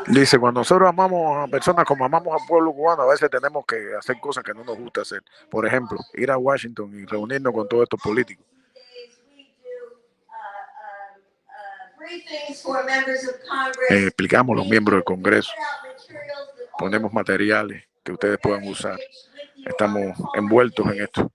Dice, cuando nosotros amamos a personas como amamos al pueblo cubano, a veces tenemos que hacer cosas que no nos gusta hacer. Por ejemplo, ir a Washington y reunirnos con todos estos políticos. Explicamos a los miembros del Congreso, ponemos materiales que ustedes puedan usar. Estamos envueltos en esto.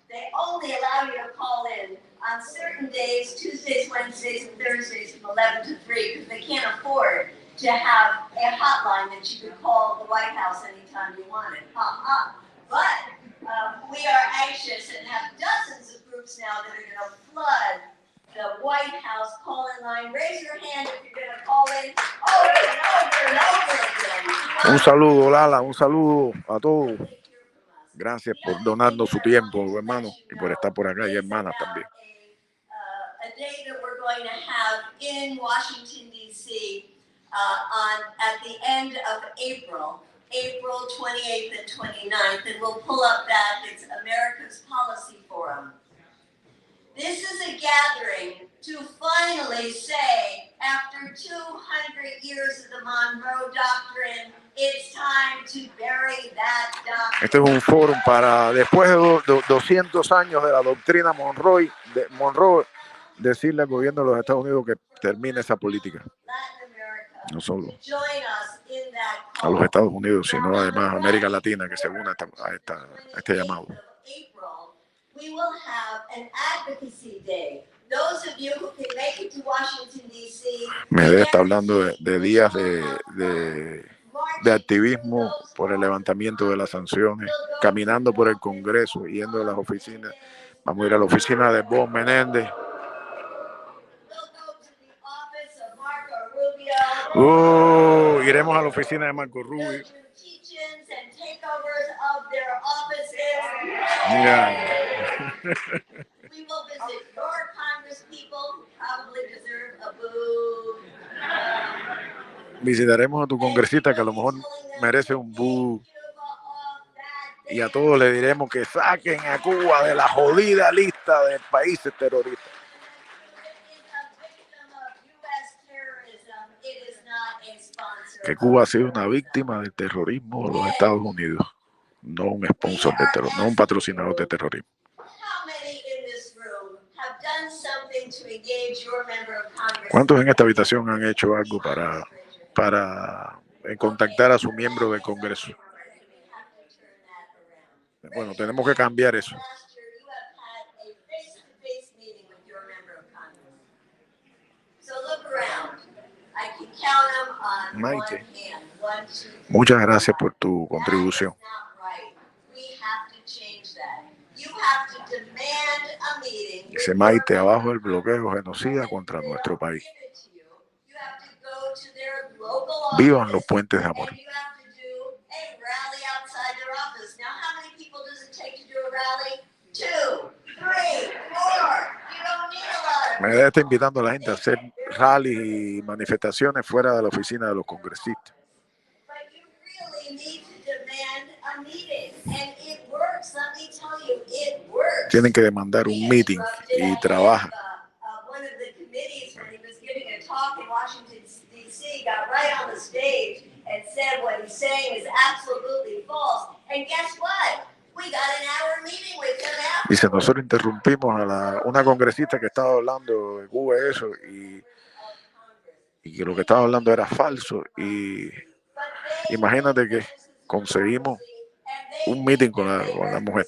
They only allow you to call in on certain days, Tuesdays, Wednesdays, and Thursdays from 11 to 3, because they can't afford to have a hotline that you could call the White House anytime you wanted. But we are anxious and have dozens of groups now that are going to flood the White House call-in line. Raise your hand if you're going to call in over and over and over again. Un saludo, Lala, un saludo a todos. Gracias por donarnos su tiempo, hermano, y por estar por acá, y hermanas también. A day that we're going to have in Washington, D.C. At the end of April 28th and 29th, and we'll pull up that. It's America's Policy Forum. This is a gathering to finally say, after 200 years of the Monroe Doctrine, it's time to bury that doctrine. Este es un foro para, después de 200 años de la doctrina Monroe, decirle al gobierno de los Estados Unidos que termine esa política. No solo a los Estados Unidos, sino además a América Latina, que se una a este llamado. We will have an advocacy day. Those of you who can make it to Washington, D.C. Medellín está hablando de días de activismo por el levantamiento de las sanciones, caminando por el Congreso, yendo a las oficinas. Vamos a ir a la oficina de Bob Menéndez. Iremos a la oficina de Marco Rubio. Mira. We will visit your Congress people who probably deserve a boo. Visitaremos a tu congresista que a lo mejor merece un boo. Y a todos le diremos que saquen a Cuba de la jodida lista de países terroristas. Que Cuba ha sido una víctima del terrorismo de los Estados Unidos, no un sponsor de terror, no un patrocinador de terrorismo. ¿Cuántos en esta habitación han hecho algo para contactar a su miembro del Congreso? Bueno, tenemos que cambiar eso. Maite, muchas gracias por tu contribución. Dice Maite, abajo el bloqueo genocida contra nuestro país. Vivan los puentes de amor. Me está invitando a la gente a hacer rallies y manifestaciones fuera de la oficina de los congresistas. works. Let me tell you, it works. tienen que demandar un meeting y trabajan. One of the committees, when he was giving a talk in Washington, D.C., got right on the stage and said what he's saying is absolutely false. And guess what? We got an hour meeting with him after. Dice, nosotros interrumpimos a una congresista que estaba hablando de Cuba eso y que lo que estaba hablando era falso. Y imagínate que conseguimos un meeting con la mujer.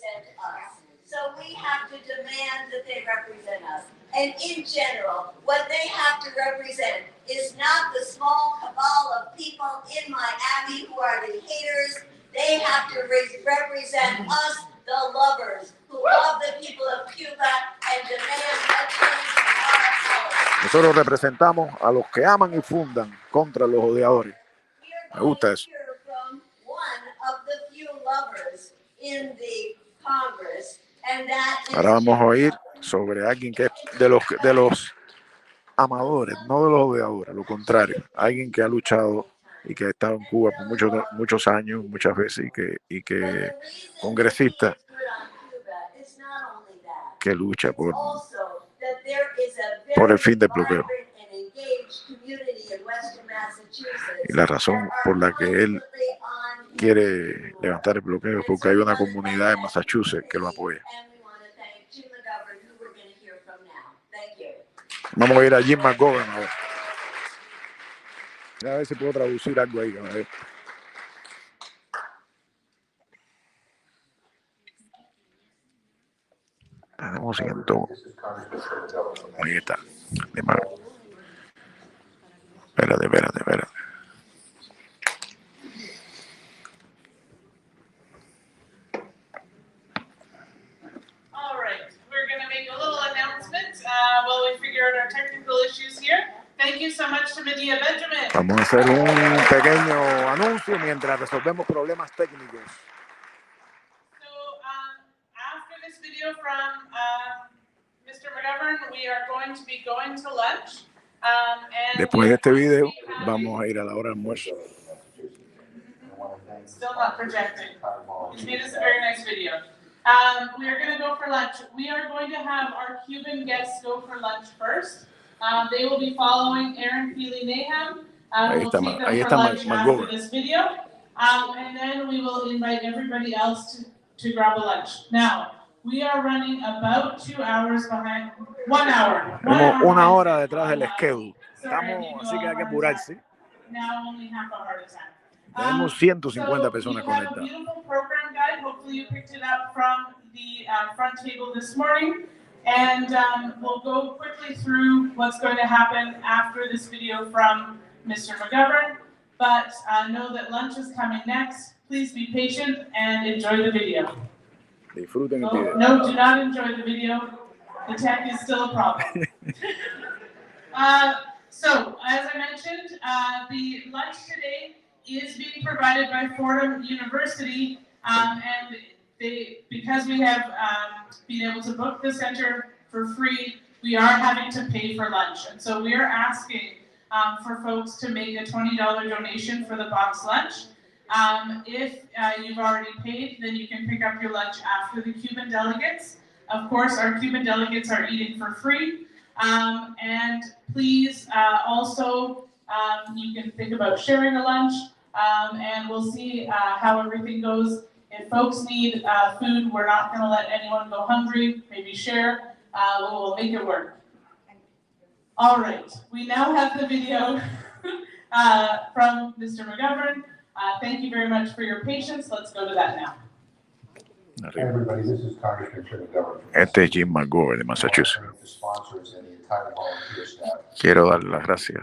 So we have to demand that they represent us. And in general, what they have to represent is not the small cabal of people in Miami who are the haters. They have to represent us, the lovers, who love the people of Cuba and demand a change in our policy. Nosotros representamos a los que aman y fundan contra los odiadores. Me gusta eso. Ahora vamos a oír sobre alguien que es de los amadores, no de los odiadores, lo contrario, alguien que ha luchado y que ha estado en Cuba por muchos años, muchas veces, y que congresista que lucha por el fin del bloqueo. Y la razón por la que él quiere levantar el bloqueo es porque hay una comunidad en Massachusetts que lo apoya. Vamos a ir a Jim McGovern ahora. A ver si puedo traducir algo ahí. A ver. Tenemos siguiendo. Ahí está. Espérate. All right, we're going to make a little announcement while we figure out our technical issues here. Thank you so much to Medea Benjamin. Vamos a hacer un pequeño anuncio mientras resolvemos problemas técnicos. So after this video from Mr. McGovern, we are going to be going to lunch. Después de este video, vamos a ir a la hora de almuerzo. Still not projecting. He's made us a very nice video. We are going to go for lunch. We are going to have our Cuban guests go for lunch first. They will be following Aaron Peely-Naham. We'll take them for lunch after this video. And then we will invite everybody else to grab a lunch. Now, we are running about 2 hours behind, 1 hour. Tenemos una hora detrás del schedule. Así que hay que apurarse. Now only half a heart attack. Tenemos 150 personas conectadas. We have a beautiful program guide. Hopefully you picked it up from the front table this morning. And we'll go quickly through what's going to happen after this video from Mr. McGovern. But know that lunch is coming next. Please be patient and enjoy the video. Disfruten el video. No, do not enjoy the video. The tech is still a problem. So, as I mentioned, the lunch today is being provided by Fordham University, and because we have been able to book the center for free, we are having to pay for lunch. And so we are asking for folks to make a $20 donation for the box lunch. If you've already paid, then you can pick up your lunch after the Cuban delegates. Of course, our Cuban delegates are eating for free. And please also, you can think about sharing a lunch, and we'll see how everything goes. If folks need food, we're not going to let anyone go hungry. Maybe share. We'll make it work. All right. We now have the video from Mr. McGovern. Thank you very much for your patience. Let's go to that now. Hey everybody, this is Congressman McGovern. Este es Jim McGovern de Massachusetts. Quiero dar las gracias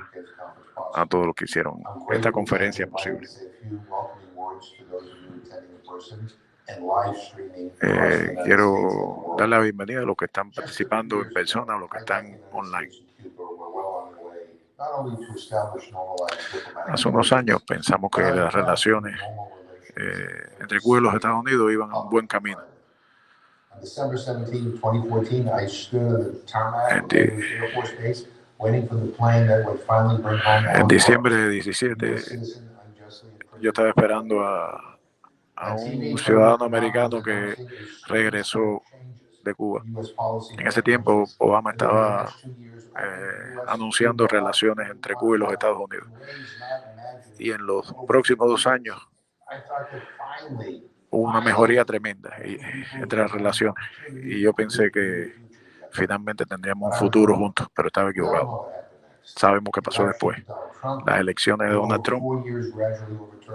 a todos los que hicieron esta conferencia posible. Quiero dar la bienvenida a los que están participando en persona o los que están online. Hace unos años pensamos que las relaciones entre Cuba y los Estados Unidos iban a un buen camino. En diciembre de 17, yo estaba esperando a un ciudadano americano que regresó de Cuba. En ese tiempo Obama estaba anunciando relaciones entre Cuba y los Estados Unidos. Y en los próximos 2 años hubo una mejoría tremenda entre las relaciones. Y yo pensé que finalmente tendríamos un futuro juntos, pero estaba equivocado. Sabemos qué pasó después. Las elecciones de Donald Trump,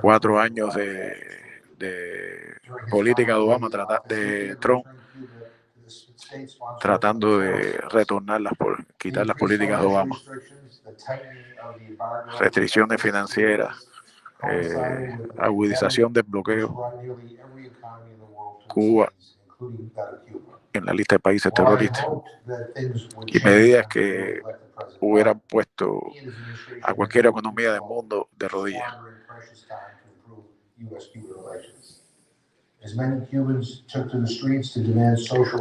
4 años de política de Obama, de Trump, tratando de retornar quitar las políticas de Obama, restricciones financieras, agudización del bloqueo, Cuba en la lista de países terroristas, y medidas que hubieran puesto a cualquier economía del mundo de rodillas.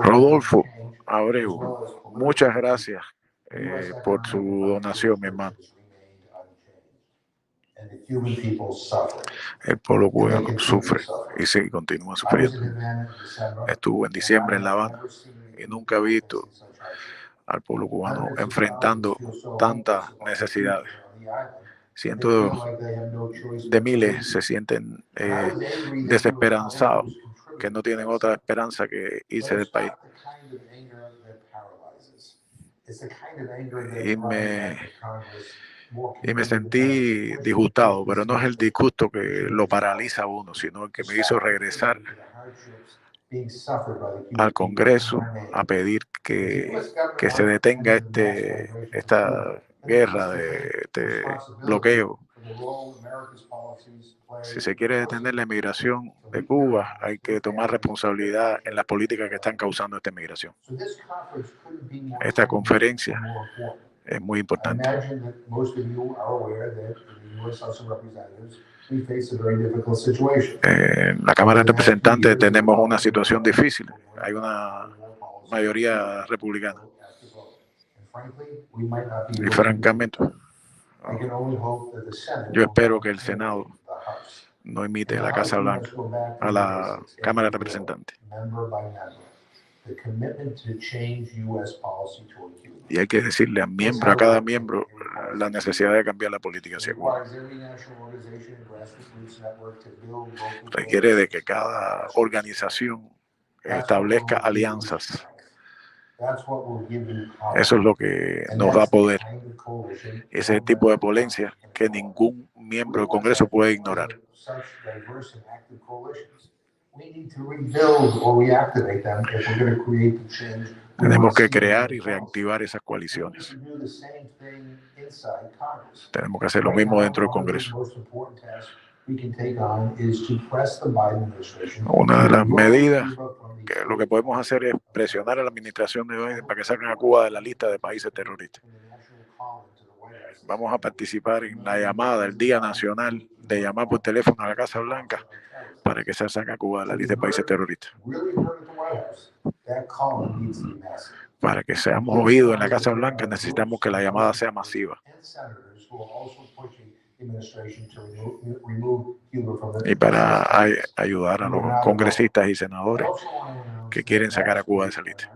Rodolfo Abreu, muchas gracias por su donación, mi hermano. El pueblo cubano sufre y sí, continúa sufriendo. Estuvo en diciembre en La Habana y nunca he visto al pueblo cubano enfrentando tantas necesidades. Cientos de miles se sienten desesperanzados, que no tienen otra esperanza que irse del país. Y me sentí disgustado, pero no es el disgusto que lo paraliza a uno, sino el que me hizo regresar al Congreso a pedir que se detenga esta guerra de bloqueo. Si se quiere detener la emigración de Cuba, hay que tomar responsabilidad en las políticas que están causando esta emigración. Esta conferencia es muy importante. En la Cámara de Representantes tenemos una situación difícil. Hay una mayoría republicana. Y francamente, yo espero que el Senado no imite a la Casa Blanca, a la Cámara de Representantes. Y hay que decirle a cada miembro la necesidad de cambiar la política hacia Cuba. Requiere de que cada organización establezca alianzas. Eso es lo que nos da poder. Ese tipo de ponencia que ningún miembro del Congreso puede ignorar. Tenemos que crear y reactivar esas coaliciones. Tenemos que hacer lo mismo dentro del Congreso. Una de las medidas que lo que podemos hacer es presionar a la administración de Biden para que saquen a Cuba de la lista de países terroristas. Vamos a participar en la llamada del Día Nacional de llamar por teléfono a la Casa Blanca para que se saque a Cuba de la lista de países terroristas. Para que seamos oídos en la Casa Blanca necesitamos que la llamada sea masiva. Y para ayudar a los congresistas y senadores que quieren sacar a Cuba de esa lista.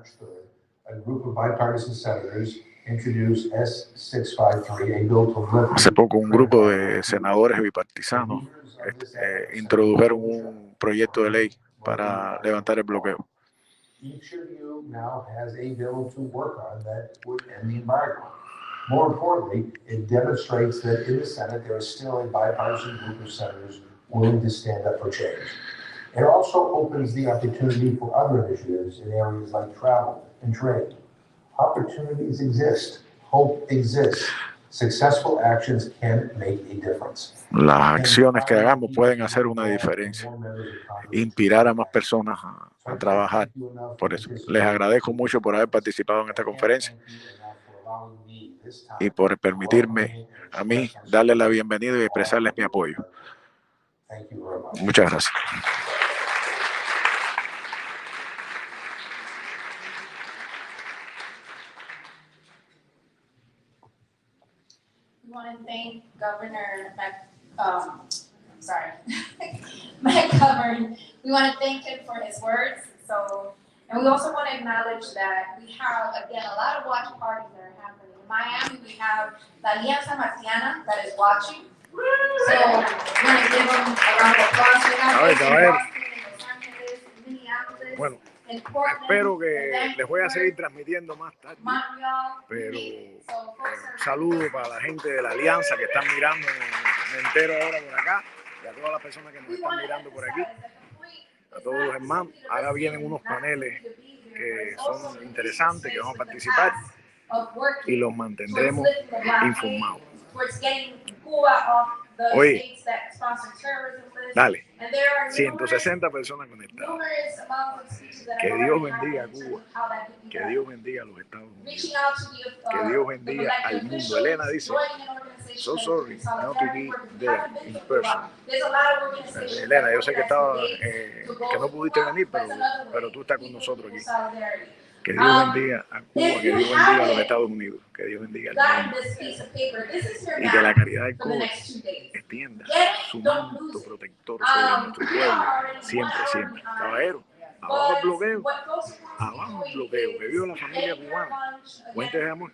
Hace poco un grupo de senadores bipartisanos introdujeron un proyecto de ley para levantar el bloqueo. More importantly, it demonstrates that in the Senate there is still a bipartisan group of senators willing to stand up for change. It also opens the opportunity for other initiatives in areas like travel and trade. Opportunities exist. Hope exists. Successful actions can make a difference. Las acciones que hagamos pueden hacer una diferencia. Inspirar a más personas a trabajar. Por eso, les agradezco mucho por haber participado en esta conferencia y por permitirme a mí darles la bienvenida y expresarles mi apoyo. Muchas gracias. We want to thank Governor Mike Covered. We want to thank him for his words. So, and we also want to acknowledge that we have, again, a lot of watch parties that are happening. In Miami, we have La Alianza Marciana that is watching. So, we want to give them a round of applause. We have this in Boston, in Los Angeles, in Minneapolis, Bueno, in Portland, espero que in les voy a Vancouver, seguir transmitiendo más tarde, Montreal, pero so folks are- un saludo para la gente de la Alianza que están mirando, me entero ahora por acá, y a todas las personas que nos we están want to mirando por aquí, emphasize that complete a todos los hermanos. Ahora vienen unos paneles que son interesantes, que vamos a participar y los mantendremos informados. Oye, dale, 160 personas conectadas. Que Dios bendiga a Cuba, que Dios bendiga a los Estados Unidos, que Dios bendiga al mundo. Elena dice, so sorry not to be there in person. Elena, yo sé que que no pudiste venir, pero tú estás con nosotros aquí. Que Dios bendiga a Cuba, que Dios bendiga a los Estados Unidos, que Dios bendiga al mundo. Y que la caridad del cobre extienda su manto protector sobre nuestro pueblo, siempre, siempre. Caballero, abajo el bloqueo, que viva la familia cubana. Puentes de Amor.